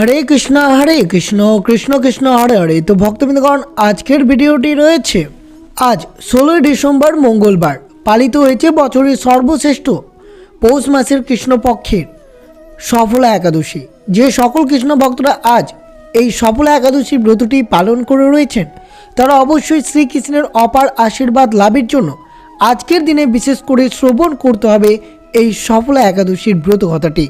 হরে কৃষ্ণ কৃষ্ণ কৃষ্ণ হরে হরে। তো ভক্তবৃন্দগণ, আজকের ভিডিওটি রয়েছে আজ 16 ডিসেম্বর মঙ্গলবার পালিত হয়েছে বছরের সর্বশ্রেষ্ঠ পৌষ মাসের কৃষ্ণপক্ষের সফলা একাদশী। যে সকল কৃষ্ণ ভক্তরা আজ এই সফলা একাদশী ব্রতটি পালন করে রয়েছেন তারা অবশ্যই শ্রীকৃষ্ণের অপার আশীর্বাদ লাভের জন্য আজকের দিনে বিশেষ করে শ্রবণ করতে হবে এই সফলা একাদশীর ব্রত কথাটি,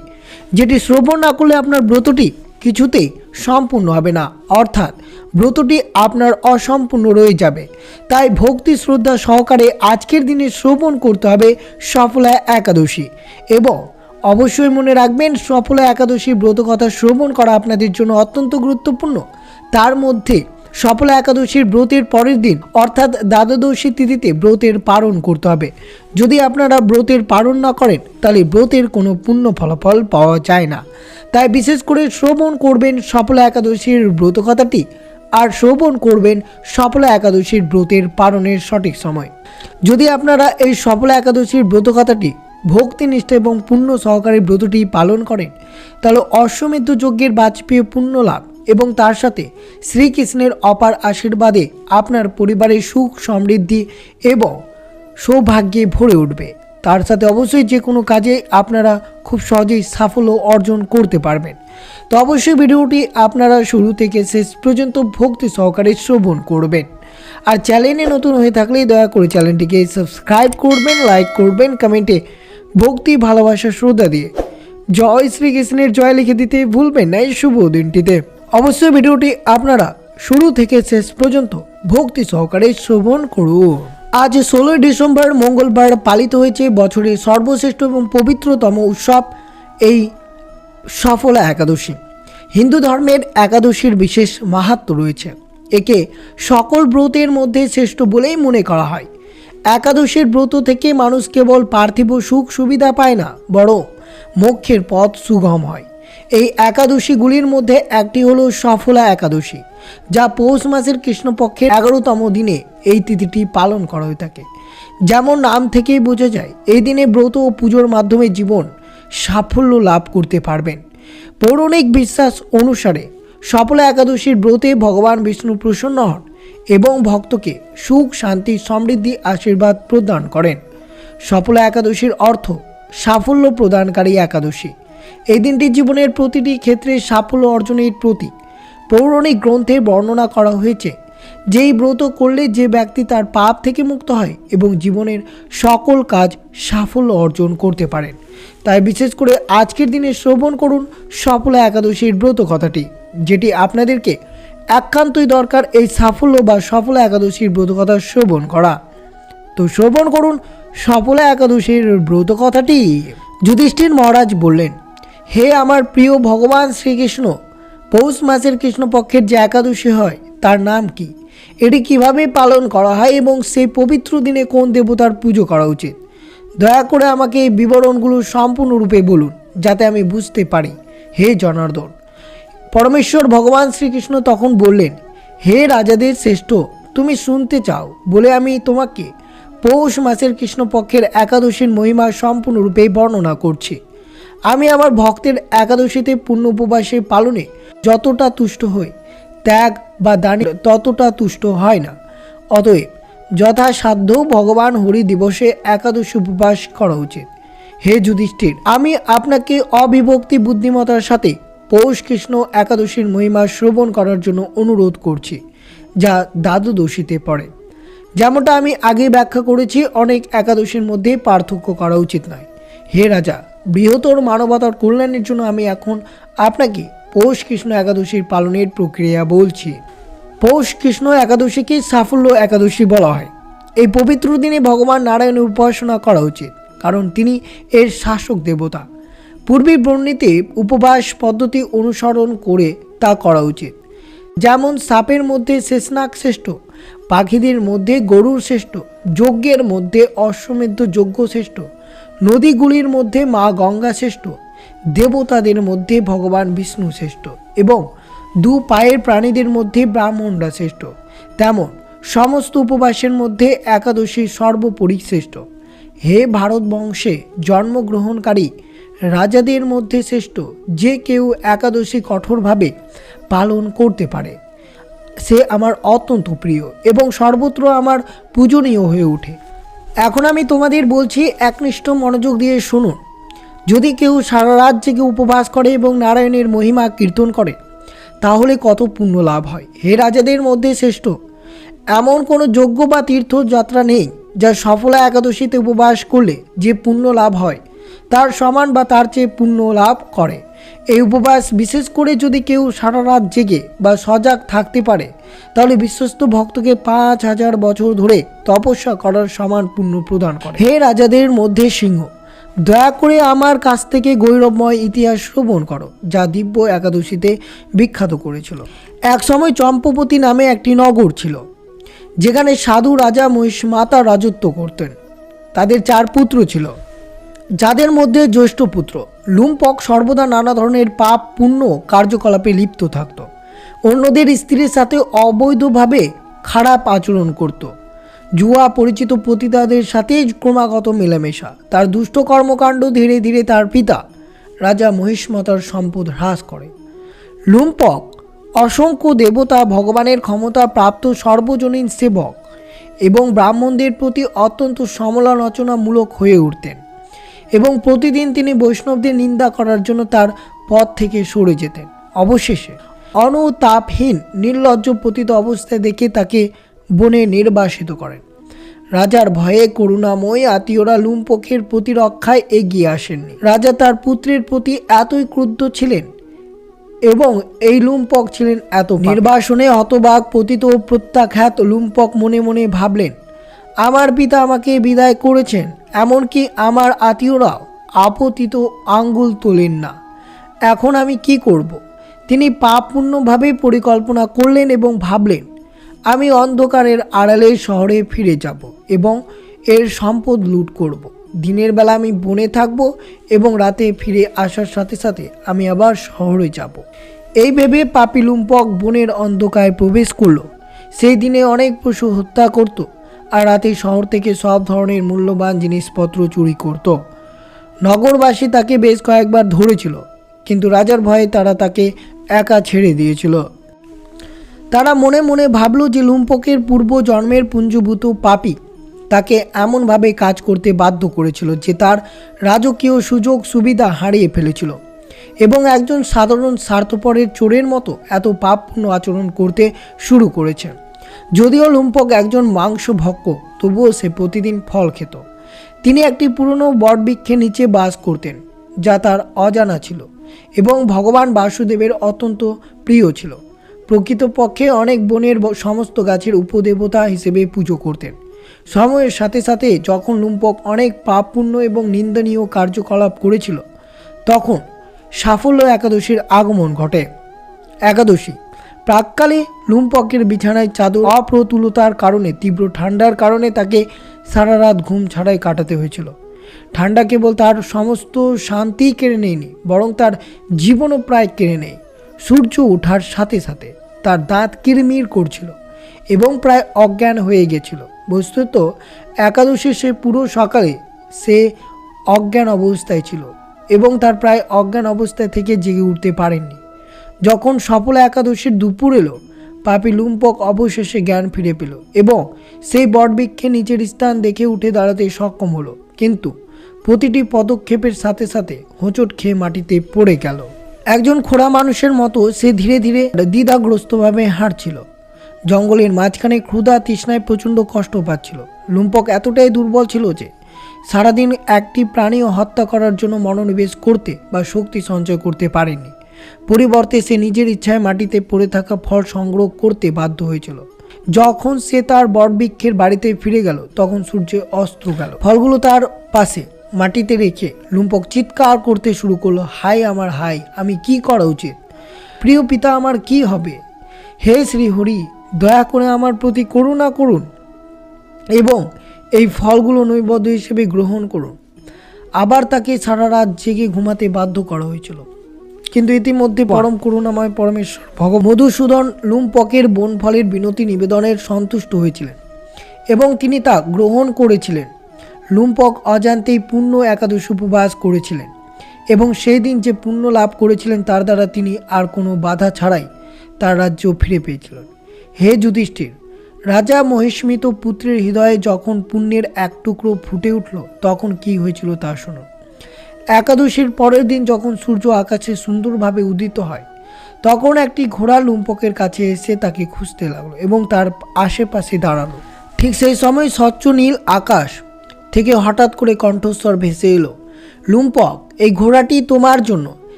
যেটি শ্রবণ না করলে আপনার ব্রতটি কিছুতেই সম্পূর্ণ হবে না, অর্থাৎ ব্রতটি আপনার অসম্পূর্ণ রয়ে যাবে। তাই ভক্তি শ্রদ্ধা সহকারে আজকের দিনে শ্রবণ করতে হবে সফলা একাদশী। এবং অবশ্যই মনে রাখবেন, সফলা একাদশী ব্রত কথা শ্রবণ করা আপনাদের জন্য অত্যন্ত গুরুত্বপূর্ণ। তার মধ্যে সফলা একাদশীর ব্রতের পরের দিন অর্থাৎ দ্বাদশী তিথিতে ব্রতের পালন করতে হবে। যদি আপনারা ব্রতের পালন না করেন তাহলে ব্রতের কোনো পূর্ণ ফলাফল পাওয়া যায় না। তাই বিশেষ করে শ্রবণ করবেন সফলা একাদশীর ব্রত কথাটি, আর শ্রবণ করবেন সফলা একাদশীর ব্রতের পালনের সঠিক সময়। যদি আপনারা এই সফলা একাদশীর ব্রত কথাটি ভক্তিনিষ্ঠা এবং পুণ্য সহকারে ব্রতটি পালন করেন তাহলে অশ্বমেধ যজ্ঞের বাজপেয় পুণ্য লাভ এবং তার সাথে শ্রীকৃষ্ণের অপার আশীর্বাদে আপনার পরিবারের সুখ সমৃদ্ধি এবং সৌভাগ্যে ভরে উঠবে। তার সাথে অবশ্যই যে কোনো কাজে আপনারা খুব সহজেই সাফল্য অর্জন করতে পারবেন। তো অবশ্যই ভিডিওটি আপনারা শুরু থেকে শেষ পর্যন্ত ভক্তি সহকারে শ্রবণ করবেন। আর চ্যানেলে নতুন হয়ে থাকলে দয়া করে চ্যানেলটিকে সাবস্ক্রাইব করবেন, লাইক করবেন, কমেন্টে ভক্তি ভালোবাসা শ্রদ্ধা দিয়ে জয় শ্রীকৃষ্ণের জয় লিখে দিতে ভুলবেন না এই শুভ দিনটিতে। অবশ্যই ভিডিওটি আপনারা শুরু থেকে শেষ পর্যন্ত ভক্তি সহকারে শ্রবণ করুন। আজ 16 ডিসেম্বর মঙ্গলবার পালিত হয়েছে বছরের সর্বশ্রেষ্ঠ এবং পবিত্রতম উৎসব এই সফলা একাদশী। হিন্দু ধর্মের একাদশীর বিশেষ মাহাত্ম্য রয়েছে। একে সকল ব্রতের মধ্যে শ্রেষ্ঠ বলেই মনে করা হয়। একাদশীর ব্রত থেকে মানুষ কেবল পার্থিব সুখ সুবিধা পায় না, বরং মোক্ষের পথ সুগম হয়। এই একাদশীগুলির মধ্যে একটি হলো সফলা একাদশী, যা পৌষ মাসের কৃষ্ণপক্ষের 11তম দিনে এই তিথিটি পালন করা হয়ে থাকে। যেমন নাম থেকেই বোঝা যায়, এই দিনে ব্রত ও পুজোর মাধ্যমে জীবন সাফল্য লাভ করতে পারবেন। পৌরাণিক বিশ্বাস অনুসারে সফলা একাদশীর ব্রতে ভগবান বিষ্ণু প্রসন্ন হন এবং ভক্তকে সুখ শান্তি সমৃদ্ধি আশীর্বাদ প্রদান করেন। সফলা একাদশীর অর্থ সাফল্য প্রদানকারী একাদশী। এই দিনটি জীবনের প্রতিটি ক্ষেত্রে সাফল্য অর্জনের প্রতীক। পৌরাণিক গ্রন্থে বর্ণনা করা হয়েছে যেই ব্রত করলে যে ব্যক্তি তার পাপ থেকে মুক্ত হয় এবং জীবনের সকল কাজ সাফল্য অর্জন করতে পারেন। তাই বিশেষ করে আজকের দিনে শ্রবণ করুন সফলা একাদশীর ব্রত কথাটি, যেটি আপনাদেরকে একান্তই দরকার এই সাফল্য বা সফলা একাদশীর ব্রত কথা শ্রবণ করা। তো শ্রবণ করুন সফলা একাদশীর ব্রত কথাটি। যুধিষ্ঠির মহারাজ বললেন, হে আমার প্রিয় ভগবান শ্রীকৃষ্ণ, পৌষ মাসের কৃষ্ণপক্ষের যে একাদশী হয় তার নাম কি, এটি কিভাবে পালন করা হয় এবং সেই পবিত্র দিনে কোন দেবতার পুজো করা উচিত? দয়া করে আমাকে এই বিবরণগুলো সম্পূর্ণরূপে বলুন যাতে আমি বুঝতে পারি। হে জনার্দন। পরমেশ্বর ভগবান শ্রীকৃষ্ণ তখন বললেন, হে রাজাদের শ্রেষ্ঠ, তুমি শুনতে চাও বলে আমি তোমাকে পৌষ মাসের কৃষ্ণপক্ষের একাদশীর মহিমা সম্পূর্ণরূপে বর্ণনা করছি। আমি আমার ভক্তের একাদশীতে পূর্ণ উপবাসে পালনে যতটা তুষ্ট হই, ত্যাগ বা দানে ততটা তুষ্ট হয় না। অতএব যথাসাধ্য ভগবান হরি দিবসে একাদশী উপবাস করা উচিত। হে যুধিষ্ঠির, আমি আপনাকে অবিভক্তি বুদ্ধিমত্তার সাথে পৌষ কৃষ্ণ একাদশীর মহিমা শ্রবণ করার জন্য অনুরোধ করছি, যা দ্বাদশীতে পড়ে। যেমনটা আমি আগে ব্যাখ্যা করেছি, অনেক একাদশীর মধ্যে পার্থক্য করা উচিত নয়। হে রাজা, বৃহত্তর মানবতার কল্যাণের জন্য আমি এখন আপনাকে পৌষ কৃষ্ণ একাদশীর পালনের প্রক্রিয়া বলছি। পৌষ কৃষ্ণ একাদশীকে সাফল্য একাদশী বলা হয়। এই পবিত্র দিনে ভগবান নারায়ণের উপাসনা করা উচিত, কারণ তিনি এর শাসক দেবতা। পূর্বে বর্ণিত উপবাস পদ্ধতি অনুসরণ করে তা করা উচিত। যেমন সাপের মধ্যে শেষনাগ শ্রেষ্ঠ, পাখিদের মধ্যে গরুর শ্রেষ্ঠ, যজ্ঞের মধ্যে অশ্বমেধ যজ্ঞ শ্রেষ্ঠ, নদীগুলির মধ্যে মা গঙ্গা শ্রেষ্ঠ, দেবতাদের মধ্যে ভগবান বিষ্ণু শ্রেষ্ঠ এবং দু পায়ের প্রাণীদের মধ্যে ব্রাহ্মণরা শ্রেষ্ঠ। তেমন সমস্ত উপবাসের মধ্যে একাদশী সর্বোপরি শ্রেষ্ঠ। হে ভারতবর্ষে জন্মগ্রহণকারী রাজাদের মধ্যে শ্রেষ্ঠ। যে কেউ একাদশী কঠোরভাবে পালন করতে পারে সে আমার অত্যন্ত প্রিয় এবং সর্বত্র আমার পূজনীয় হয়ে ওঠে। এখন আমি তোমাদের বলছি, একনিষ্ঠ মনোযোগ দিয়ে শুনুন। যদি কেউ সারা রাত জেগে উপবাস করে এবং নারায়ণের মহিমা কীর্তন করে তাহলে কত পুণ্য লাভ হয়। হে রাজাদের মধ্যে শ্রেষ্ঠ, এমন কোনো যজ্ঞ বা তীর্থযাত্রা নেই যা সফলা একাদশীতে উপবাস করলে যে পুণ্য লাভ হয় তার সমান বা তার চেয়ে পুণ্য লাভ করে। এই উপবাস বিশেষ করে যদি কেউ সারা রাত জেগে বা সজাগ থাকতে পারে তাহলে বিশ্বস্ত ভক্তকে 5000 বছর ধরে তপস্যা করার সমান পুণ্য প্রদান করে। হে রাজাদের মধ্যে সিংহ, দয়া করে আমার কাছ থেকে গৌরবময় ইতিহাস শ্রবণ করো যা দিব্য একাদশীতে বিখ্যাত করেছিল। একসময় চম্পবতী নামে একটি নগর ছিল যেখানে সাধু রাজা মহিষমাতা রাজত্ব করতেন। তাদের 4 পুত্র ছিল, যাদের মধ্যে জ্যেষ্ঠ পুত্র লুম্পক সর্বদা নানা ধরনের পাপ পুণ্য কার্যকলাপে লিপ্ত থাকত। অন্যদের স্ত্রীর সাথে অবৈধভাবে খারাপ আচরণ করত, জুয়া পরিচিত পতিতাদের সাথে ক্রমাগত মেলামেশা। তার দুষ্ট কর্মকাণ্ড ধীরে ধীরে তার পিতা রাজা মহিষমাতার সম্পদ হ্রাস করে। লুম্পক অসংখ্য দেবতা, ভগবানের ক্ষমতা প্রাপ্ত সর্বজনীন সেবক এবং ব্রাহ্মণদের প্রতি অত্যন্ত সমালোচনামূলক হয়ে উঠতেন এবং প্রতিদিন তিনি বৈষ্ণবদের নিন্দা করার জন্য তার পথ থেকে সরে যেতেন। অবশেষে অনুতাপহীন নির্লজ্জ পতিত অবস্থায় দেখে তাকে বনে নির্বাসিত করেন। রাজার ভয়ে করুণাময়ী আত্মীয়রা লুম্পকের প্রতিরক্ষায় এগিয়ে আসেননি। রাজা তার পুত্রের প্রতি এতই ক্রুদ্ধ ছিলেন এবং এই লুম্পক ছিলেন এত নির্বাসনে হতবাক পতিত ও প্রত্যাখ্যাত লুম্পক মনে মনে ভাবলেন, আমার পিতা আমাকে বিদায় করেছেন, এমনকি আমার আত্মীয়রাও আপতিত আঙ্গুল তোলেন না। এখন আমি কি করব? তিনি পাপপূর্ণভাবে পরিকল্পনা করলেন এবং ভাবলেন, আমি অন্ধকারের আড়ালে শহরে ফিরে যাব এবং এর সম্পদ লুট করব। দিনের বেলা আমি বনে থাকব এবং রাতে ফিরে আসার সাথে সাথে আমি আবার শহরে যাব। এই ভেবে পাপী লুম্পক বনের অন্ধকারে প্রবেশ করল। সেই দিনে অনেক পশু হত্যা করত আর রাতে শহর থেকে সব ধরনের মূল্যবান জিনিসপত্র চুরি করত। নগরবাসী তাকে বেশ কয়েকবার ধরেছিল, কিন্তু রাজার ভয়ে তারা তাকে একা ছেড়ে দিয়েছিল। তারা মনে মনে ভাবল যে লুম্পকের পূর্ব জন্মের পুঞ্জভূত পাপী তাকে এমনভাবে কাজ করতে বাধ্য করেছিল যে তার রাজকীয় সুযোগ সুবিধা হারিয়ে ফেলেছিল এবং একজন সাধারণ স্বার্থপরের চোরের মতো এত পাপপূর্ণ আচরণ করতে শুরু করেছে। যদিও লুম্পক একজন মাংসভক্ষ, তবুও সে প্রতিদিন ফল খেত। তিনি একটি পুরনো বটবৃক্ষের নিচে বাস করতেন যা তার অজানা ছিল এবং ভগবান বাসুদেবের অত্যন্ত প্রিয় ছিল। প্রকৃতপক্ষে অনেক বনের সমস্ত গাছের উপদেবতা হিসেবে পুজো করতেন। সময়ের সাথে সাথে যখন লুম্পক অনেক পাপপূর্ণ এবং নিন্দনীয় কার্যকলাপ করেছিল তখন সাফল্য একাদশীর আগমন ঘটে। একাদশী প্রাককালে লুম্পকের বিছানায় চাদর অপ্রতুলতার কারণে তীব্র ঠান্ডার কারণে তাকে সারা রাত ঘুম ছাড়াই কাটাতে হয়েছিল। ঠান্ডা কেবল তার সমস্ত শান্তি কেড়ে নেয়নি, বরং তার জীবনও প্রায় কেড়ে নেয়। সূর্য ওঠার সাথে সাথে তার দাঁত কিরমির করছিল এবং প্রায় অজ্ঞান হয়ে গেছিল। বস্তুত একাদশী সে পুরো সকালে সে অজ্ঞান অবস্থায় ছিল এবং তার প্রায় অজ্ঞান অবস্থায় থেকে জেগে উঠতে পারেননি। যখন সফলা একাদশীর দুপুর এলো, পাপী লুম্পক অবশেষে জ্ঞান ফিরে পেল এবং সেই বটবৃক্ষে নিচের স্থান দেখে উঠে দাঁড়াতে সক্ষম হলো, কিন্তু প্রতিটি পদক্ষেপের সাথে সাথে হোঁচট খেয়ে মাটিতে পড়ে গেল। একজন খোঁড়া মানুষের মতো সে ধীরে ধীরে দ্বিধাগ্রস্তভাবে হাঁটছিল। জঙ্গলের মাঝখানে ক্ষুধা তৃষ্ণায় প্রচণ্ড কষ্ট পাচ্ছিল। লুম্পক এতটাই দুর্বল ছিল যে সারাদিন একটি প্রাণীও হত্যা করার জন্য মনোনিবেশ করতে বা শক্তি সঞ্চয় করতে পারেনি। পরিবর্তে সে নিজের ইচ্ছায় মাটিতে পড়ে থাকা ফল সংগ্রহ করতে বাধ্য হয়েছিল। যখন সে তার বটবৃক্ষের বাড়িতে ফিরে গেল তখন সূর্য অস্ত গেল। ফলগুলো তার পাশে মাটিতে রেখে লুম্পক চিৎকার করতে শুরু করলো, হাই আমার হাই, আমি কি করা উচিত? প্রিয় পিতা, আমার কি হবে? হে শ্রী হরি, দয়া করে আমার প্রতি করুণা করুন এবং এই ফলগুলো নৈবেদ্য হিসেবে গ্রহণ করুন। আবার তাকে সারা রাত জেগে ঘুমাতে বাধ্য করা হয়েছিল, কিন্তু ইতিমধ্যে পরম করুণাময় পরমেশ্বর মধুসূদন লুম্পকের বনফলের বিনতি নিবেদনের সন্তুষ্ট হয়েছিলেন এবং তিনি তা গ্রহণ করেছিলেন। লুম্পক অজান্তেই পূর্ণ একাদশী উপবাস করেছিলেন এবং সেই দিন যে পুণ্য লাভ করেছিলেন তার দ্বারা তিনি আর কোনো বাধা ছাড়াই তার রাজ্য ফিরে পেয়েছিলেন। হে যুধিষ্ঠির, রাজা মহিষ্মিত পুত্রের হৃদয়ে যখন পুণ্যের এক টুকরো ফুটে উঠল তখন কি হয়েছিল তা শুনুন। একাদশীর পরের দিন যখন সূর্য আকাশে সুন্দরভাবে উদিত হয় তখন একটি ঘোড়া লুম্পকের কাছে এসে তাকে খুঁজতে লাগলো এবং তার আশেপাশে দাঁড়ালো। ঠিক সেই সময় স্বচ্ছ নীল আকাশ থেকে হঠাৎ করে কণ্ঠস্বর ভেসে এলো, লুম্পক, এই ঘোড়াটি তোমার জন্য,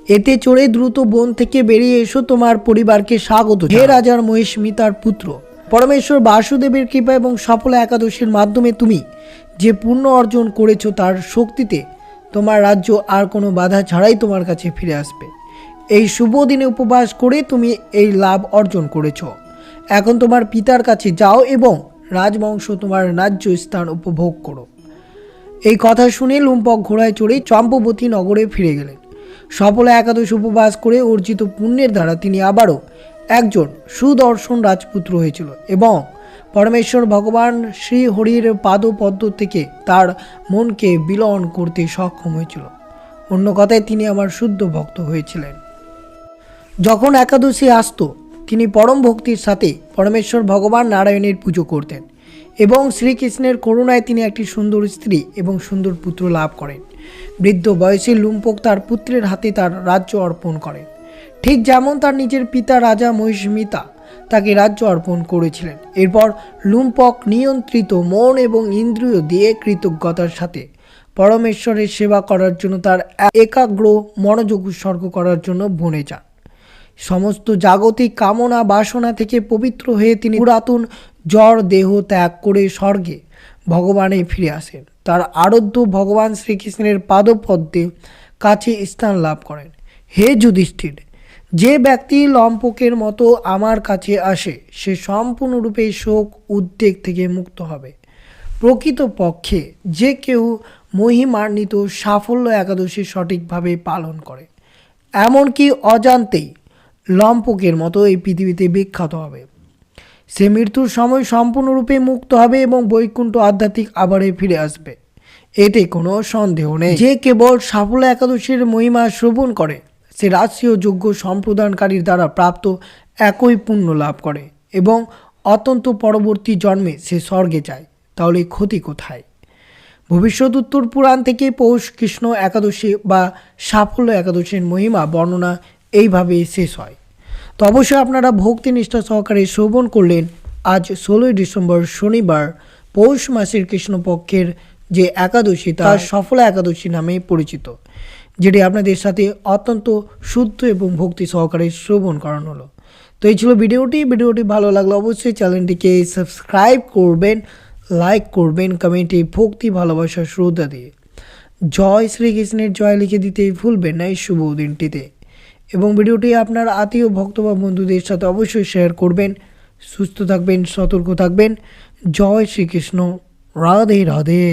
এতে চড়ে দ্রুত বন থেকে বেরিয়ে এসো, তোমার পরিবারকে স্বাগত। হে রাজার মহিষ্মিতার পুত্র, পরমেশ্বর বাসুদেবের কৃপা এবং সফল একাদশীর মাধ্যমে তুমি যে পুণ্য অর্জন করেছো তার শক্তিতে তোমার রাজ্য আর কোনো বাধা ছাড়াই তোমার কাছে ফিরে আসবে। এই শুভ দিনে উপবাস করে তুমি এই লাভ অর্জন করেছো। এখন তোমার পিতার কাছে যাও এবং রাজবংশ তোমার ন্যায্য স্থান উপভোগ করো। এই কথা শুনে লুম্পক ঘোড়ায় চড়ে চম্পবতী নগরে ফিরে গেলেন। সফল একাদশ উপবাস করে অর্জিত পুণ্যের দ্বারা তিনি আবারও একজন সুদর্শন রাজপুত্র হয়েছিল এবং পরমেশ্বর ভগবান শ্রী হরির পাদপদ্ম থেকে তার মনকে বিলন করতে সক্ষম হয়েছিল। অন্য কথায় তিনি আমার শুদ্ধ ভক্ত হয়েছিলেন। যখন একাদশী আসত তিনি পরম ভক্তির সাথে পরমেশ্বর ভগবান নারায়ণের পুজো করতেন এবং শ্রীকৃষ্ণের করুণায় তিনি একটি সুন্দর স্ত্রী এবং সুন্দর পুত্র লাভ করেন। বৃদ্ধ বয়সে লুম্পক তার পুত্রের হাতে তার রাজ্য অর্পণ করেন, ঠিক যেমন তার নিজের পিতা রাজা মহিষ্মিতা তাকে রাজ্য অর্পণ করেছিলেন। এরপর লুম্পক নিয়ন্ত্রিত মন এবং ইন্দ্রিয় দিয়ে কৃতজ্ঞতার সাথে পরমেশ্বরের সেবা করার জন্য তার একাগ্র মনোযোগ উৎসর্গ করার জন্য বনে যান। সমস্ত জাগতিক কামনা বাসনা থেকে পবিত্র হয়ে তিনি পুরাতন জড় দেহ ত্যাগ করে স্বর্গে ভগবানে ফিরে আসেন। তার আরাধ্য ভগবান শ্রীকৃষ্ণের পাদপদ্মে কাছে স্থান লাভ করেন। হে যুধিষ্ঠির, যে ব্যক্তি লম্পকের মতো আমার কাছে আসে সে সম্পূর্ণরূপে শোক উদ্বেগ থেকে মুক্ত হবে। প্রকৃতপক্ষে যে কেউ মহিমান্বিত সাফল্য একাদশী সঠিকভাবে পালন করে এমনকি অজান্তেই লম্পকের মতো এই পৃথিবীতে বিখ্যাত হবে। সে মৃত্যুর সময় সম্পূর্ণরূপে মুক্ত হবে এবং বৈকুণ্ঠ আধ্যাত্মিক আবারে ফিরে আসবে, এতে কোনো সন্দেহ নেই। যে কেবল সাফল্য একাদশীর মহিমা শ্রবণ করে সে রাষ্ট্রীয় যোগ্য সম্প্রদানকারীর দ্বারা প্রাপ্ত একই পুণ্য লাভ করে এবং অত্যন্ত পরবর্তী জন্মে সে স্বর্গে যায়। তাহলে ক্ষতি কোথায়? ভবিষ্যৎ উত্তর পুরাণ থেকে পৌষ কৃষ্ণ একাদশী বা সাফল্য একাদশীর মহিমা বর্ণনা এইভাবে শেষ হয়। তো অবশ্যই আপনারা ভক্তি নিষ্ঠা সহকারে শ্রবণ করলেন আজ 16ই ডিসেম্বর শনিবার পৌষ মাসের কৃষ্ণপক্ষের যে একাদশী তা সফল একাদশী নামে পরিচিত, যেটি আপনাদের সাথে অত্যন্ত শুদ্ধ এবং ভক্তি সহকারে শ্রবণ করানো হলো। তো এই ছিল ভিডিওটি ভালো লাগলে অবশ্যই চ্যানেলটিকে সাবস্ক্রাইব করবেন, লাইক করবেন, কমেন্টে ভক্তি ভালোবাসা শ্রদ্ধা দিয়ে জয় শ্রীকৃষ্ণের জয় লিখে দিতে ভুলবেন না এই শুভ দিনটিতে। এবং ভিডিওটি আপনার আত্মীয় ভক্ত বা বন্ধুদের সাথে অবশ্যই শেয়ার করবেন। সুস্থ থাকবেন, সতর্ক থাকবেন। জয় শ্রীকৃষ্ণ, রাধে রাধে।